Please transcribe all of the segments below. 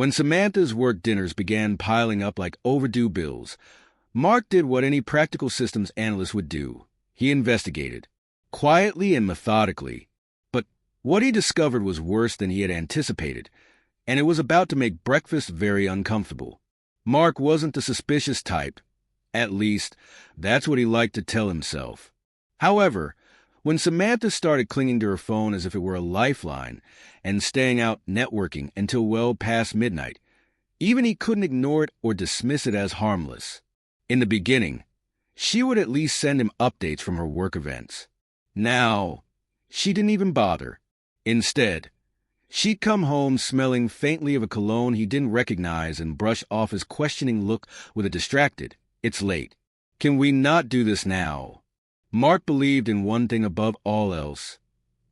When Samantha's work dinners began piling up like overdue bills, Mark did what any practical systems analyst would do. He investigated, quietly and methodically. But what he discovered was worse than he had anticipated, and it was about to make breakfast very uncomfortable. Mark wasn't the suspicious type. At least, that's what he liked to tell himself. However, when Samantha started clinging to her phone as if it were a lifeline and staying out networking until well past midnight, even he couldn't ignore it or dismiss it as harmless. In the beginning, she would at least send him updates from her work events. Now, she didn't even bother. Instead, she'd come home smelling faintly of a cologne he didn't recognize and brush off his questioning look with a distracted, "It's late. Can we not do this now?" Mark believed in one thing above all else: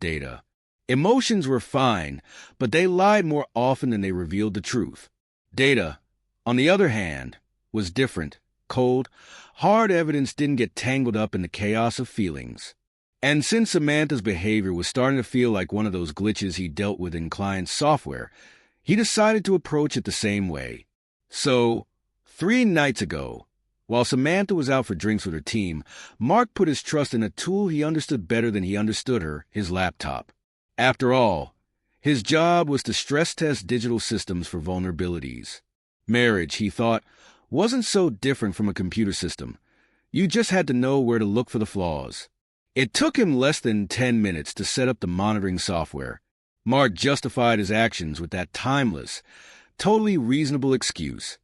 data. Emotions were fine, but they lied more often than they revealed the truth. Data, on the other hand, was different. Cold, hard evidence didn't get tangled up in the chaos of feelings. And since Samantha's behavior was starting to feel like one of those glitches he dealt with in client software, he decided to approach it the same way. So, 3 nights ago, while Samantha was out for drinks with her team, Mark put his trust in a tool he understood better than he understood her, his laptop. After all, his job was to stress-test digital systems for vulnerabilities. Marriage, he thought, wasn't so different from a computer system. You just had to know where to look for the flaws. It took him less than 10 minutes to set up the monitoring software. Mark justified his actions with that timeless, totally reasonable excuse.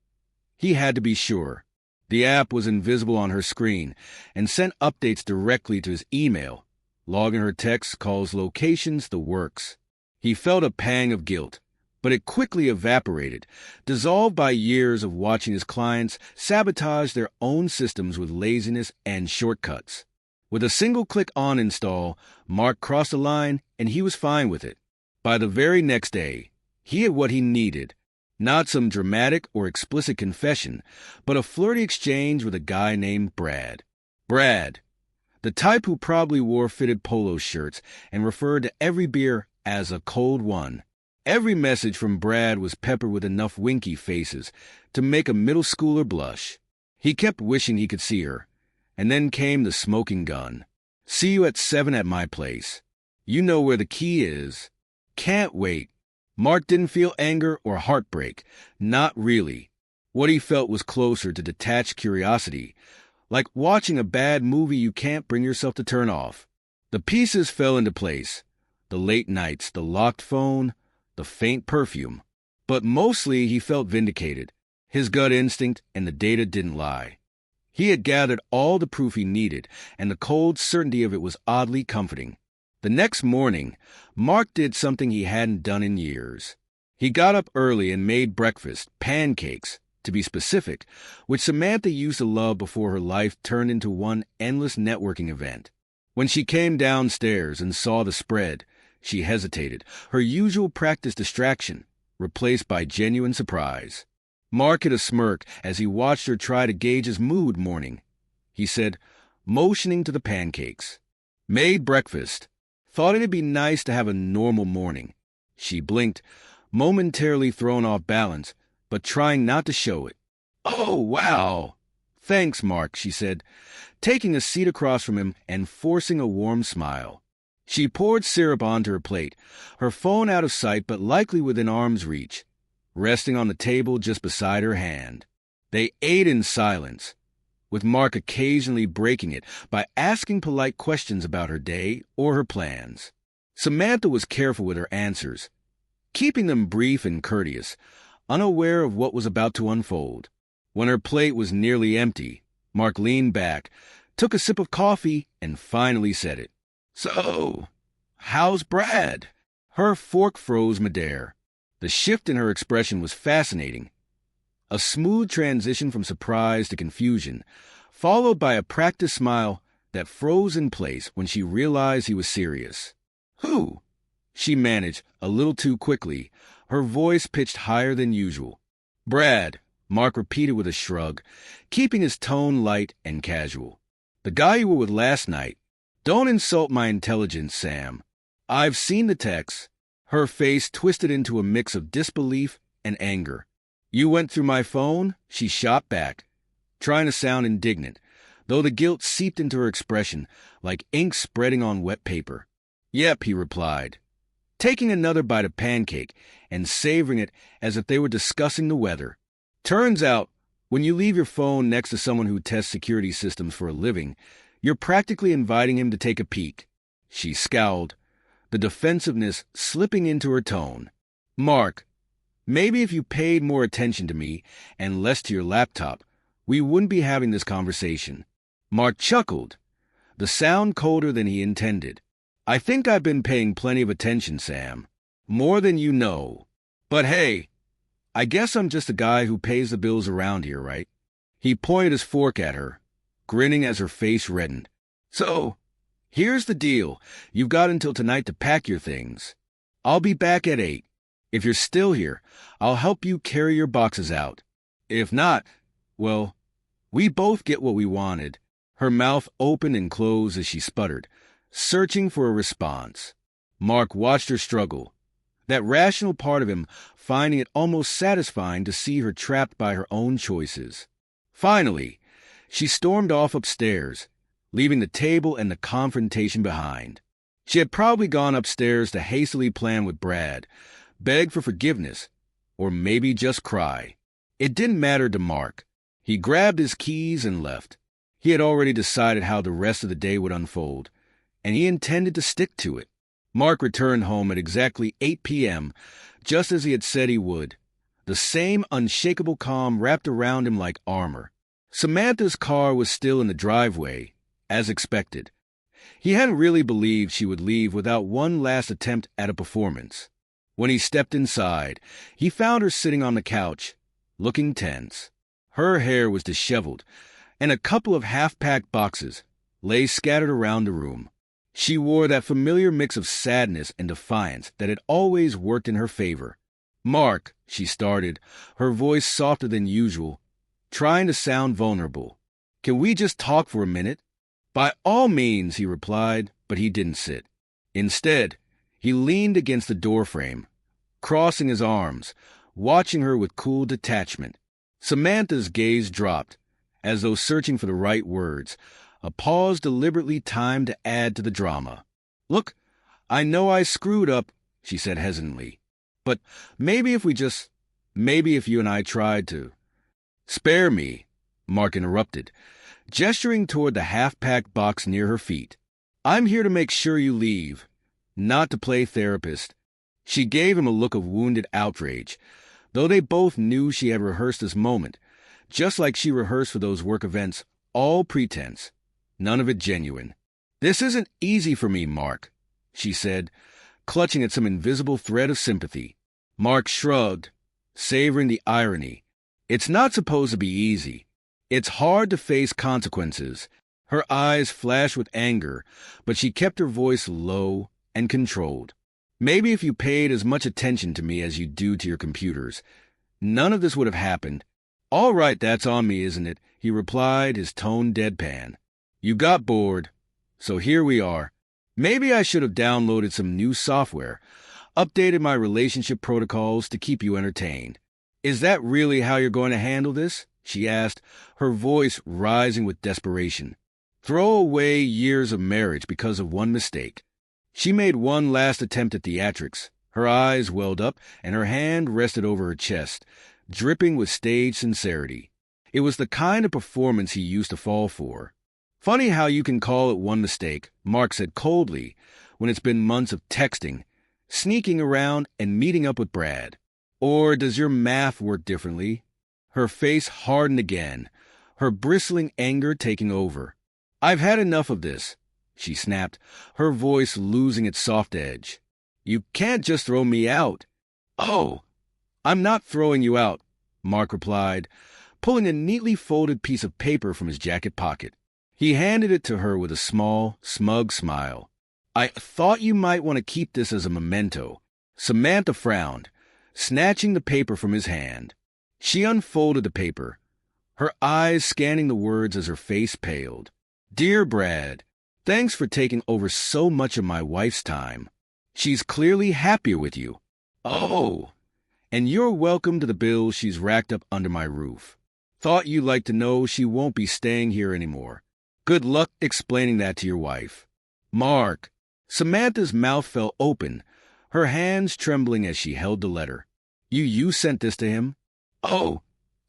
He had to be sure. The app was invisible on her screen and sent updates directly to his email, logging her texts, calls, locations, the works. He felt a pang of guilt, but it quickly evaporated, dissolved by years of watching his clients sabotage their own systems with laziness and shortcuts. With a single-click on install, Mark crossed the line, and he was fine with it. By the very next day, he had what he needed. Not some dramatic or explicit confession, but a flirty exchange with a guy named Brad. Brad, the type who probably wore fitted polo shirts and referred to every beer as a cold one. Every message from Brad was peppered with enough winky faces to make a middle schooler blush. He kept wishing he could see her. And then came the smoking gun. "See you at 7 at my place. You know where the key is. Can't wait." Mark didn't feel anger or heartbreak. Not really. What he felt was closer to detached curiosity, like watching a bad movie you can't bring yourself to turn off. The pieces fell into place. The late nights, the locked phone, the faint perfume. But mostly he felt vindicated. His gut instinct and the data didn't lie. He had gathered all the proof he needed, and the cold certainty of it was oddly comforting. The next morning, Mark did something he hadn't done in years. He got up early and made breakfast, pancakes, to be specific, which Samantha used to love before her life turned into one endless networking event. When she came downstairs and saw the spread, she hesitated, her usual practice distraction replaced by genuine surprise. Mark hid a smirk as he watched her try to gauge his mood morning. He said, motioning to the pancakes, "Made breakfast. Thought it'd be nice to have a normal morning." She blinked, momentarily thrown off balance, but trying not to show it. "Oh, wow." "Thanks, Mark," she said, taking a seat across from him and forcing a warm smile. She poured syrup onto her plate, her phone out of sight but likely within arm's reach, resting on the table just beside her hand. They ate in silence, with Mark occasionally breaking it by asking polite questions about her day or her plans. Samantha was careful with her answers, keeping them brief and courteous, unaware of what was about to unfold. When her plate was nearly empty, Mark leaned back, took a sip of coffee, and finally said it. "So, how's Brad?" Her fork froze midair. The shift in her expression was fascinating. A smooth transition from surprise to confusion, followed by a practiced smile that froze in place when she realized he was serious. "Who?" she managed, a little too quickly, her voice pitched higher than usual. "Brad," Mark repeated with a shrug, keeping his tone light and casual. "The guy you were with last night. Don't insult my intelligence, Sam. I've seen the text." Her face twisted into a mix of disbelief and anger. "You went through my phone?" she shot back, trying to sound indignant, though the guilt seeped into her expression like ink spreading on wet paper. "Yep," he replied, taking another bite of pancake and savoring it as if they were discussing the weather. "Turns out, when you leave your phone next to someone who tests security systems for a living, you're practically inviting him to take a peek." She scowled, the defensiveness slipping into her tone. "Mark, maybe if you paid more attention to me and less to your laptop, we wouldn't be having this conversation." Mark chuckled, the sound colder than he intended. "I think I've been paying plenty of attention, Sam. More than you know. But hey, I guess I'm just the guy who pays the bills around here, right?" He pointed his fork at her, grinning as her face reddened. "So, here's the deal. You've got until tonight to pack your things. I'll be back at 8. If you're still here, I'll help you carry your boxes out. If not, well, we both get what we wanted." Her mouth opened and closed as she sputtered, searching for a response. Mark watched her struggle, that rational part of him finding it almost satisfying to see her trapped by her own choices. Finally, she stormed off upstairs, leaving the table and the confrontation behind. She had probably gone upstairs to hastily plan with Brad, beg for forgiveness, or maybe just cry. It didn't matter to Mark. He grabbed his keys and left. He had already decided how the rest of the day would unfold, and he intended to stick to it. Mark returned home at exactly 8 p.m., just as he had said he would, the same unshakable calm wrapped around him like armor. Samantha's car was still in the driveway, as expected. He hadn't really believed she would leave without one last attempt at a performance. When he stepped inside, he found her sitting on the couch, looking tense. Her hair was disheveled, and a couple of half-packed boxes lay scattered around the room. She wore that familiar mix of sadness and defiance that had always worked in her favor. "Mark," she started, her voice softer than usual, trying to sound vulnerable. "Can we just talk for a minute?" "By all means," he replied, but he didn't sit. Instead, he leaned against the doorframe, crossing his arms, watching her with cool detachment. Samantha's gaze dropped, as though searching for the right words, a pause deliberately timed to add to the drama. "Look, I know I screwed up," she said hesitantly, "but maybe if you and I tried to—" "Spare me," Mark interrupted, gesturing toward the half-packed box near her feet. "I'm here to make sure you leave, not to play therapist." She gave him a look of wounded outrage, though they both knew she had rehearsed this moment, just like she rehearsed for those work events, all pretense, none of it genuine. "This isn't easy for me, Mark," she said, clutching at some invisible thread of sympathy. Mark shrugged, savoring the irony. "It's not supposed to be easy. It's hard to face consequences." Her eyes flashed with anger, but she kept her voice low and controlled. "Maybe if you paid as much attention to me as you do to your computers, none of this would have happened." "All right, that's on me, isn't it?" he replied, his tone deadpan. "You got bored, so here we are. Maybe I should have downloaded some new software, updated my relationship protocols to keep you entertained." "Is that really how you're going to handle this?" she asked, her voice rising with desperation. "Throw away years of marriage because of one mistake?" She made one last attempt at theatrics. Her eyes welled up, and her hand rested over her chest, dripping with stage sincerity. It was the kind of performance he used to fall for. "Funny how you can call it one mistake," Mark said coldly, "when it's been months of texting, sneaking around, and meeting up with Brad. Or does your math work differently?" Her face hardened again, her bristling anger taking over. "I've had enough of this," she snapped, her voice losing its soft edge. "You can't just throw me out." "Oh, I'm not throwing you out," Mark replied, pulling a neatly folded piece of paper from his jacket pocket. He handed it to her with a small, smug smile. "I thought you might want to keep this as a memento." Samantha frowned, snatching the paper from his hand. She unfolded the paper, her eyes scanning the words as her face paled. "Dear Brad, thanks for taking over so much of my wife's time. She's clearly happier with you." "Oh!" And you're welcome to the bills she's racked up under my roof. Thought you'd like to know she won't be staying here anymore. Good luck explaining that to your wife. Mark. Samantha's mouth fell open, her hands trembling as she held the letter. You sent this to him? Oh,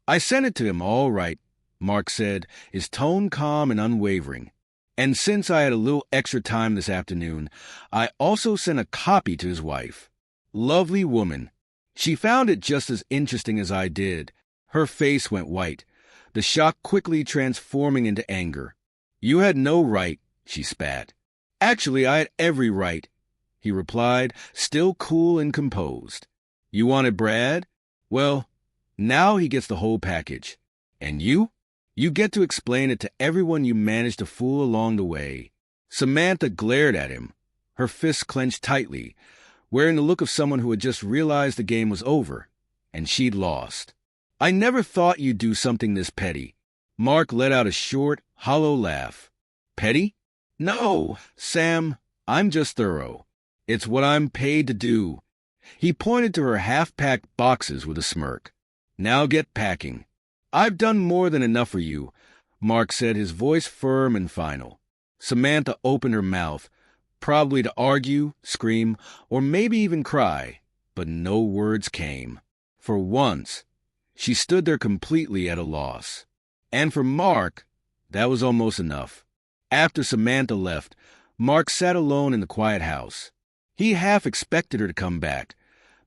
I sent it to him, all right, Mark said, his tone calm and unwavering. And since I had a little extra time this afternoon, I also sent a copy to his wife. Lovely woman. She found it just as interesting as I did. Her face went white, the shock quickly transforming into anger. You had no right, she spat. Actually, I had every right, he replied, still cool and composed. You wanted Brad? Well, now he gets the whole package. And you? You get to explain it to everyone you managed to fool along the way. Samantha glared at him, her fists clenched tightly, wearing the look of someone who had just realized the game was over, and she'd lost. I never thought you'd do something this petty. Mark let out a short, hollow laugh. Petty? No, Sam, I'm just thorough. It's what I'm paid to do. He pointed to her half-packed boxes with a smirk. Now get packing. I've done more than enough for you, Mark said, his voice firm and final. Samantha opened her mouth, probably to argue, scream, or maybe even cry, but no words came. For once, she stood there completely at a loss. And for Mark, that was almost enough. After Samantha left, Mark sat alone in the quiet house. He half expected her to come back,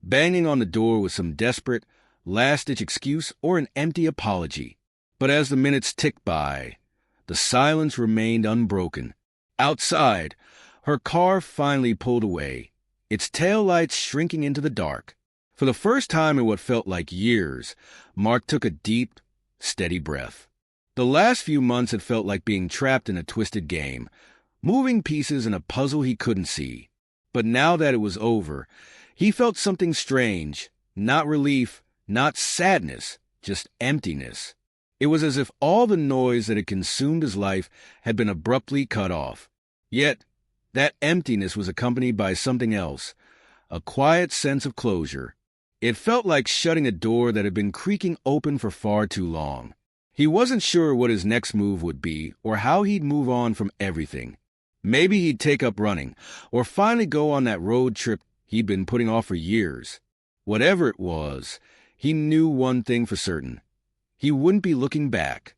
banging on the door with some desperate, last-ditch excuse or an empty apology. But as the minutes ticked by, the silence remained unbroken. Outside, her car finally pulled away, its taillights shrinking into the dark. For the first time in what felt like years, Mark took a deep, steady breath. The last few months had felt like being trapped in a twisted game, moving pieces in a puzzle he couldn't see. But now that it was over, he felt something strange, not relief, not sadness, just emptiness. It was as if all the noise that had consumed his life had been abruptly cut off. Yet, that emptiness was accompanied by something else, a quiet sense of closure. It felt like shutting a door that had been creaking open for far too long. He wasn't sure what his next move would be or how he'd move on from everything. Maybe he'd take up running, or finally go on that road trip he'd been putting off for years. Whatever it was, he knew one thing for certain. He wouldn't be looking back.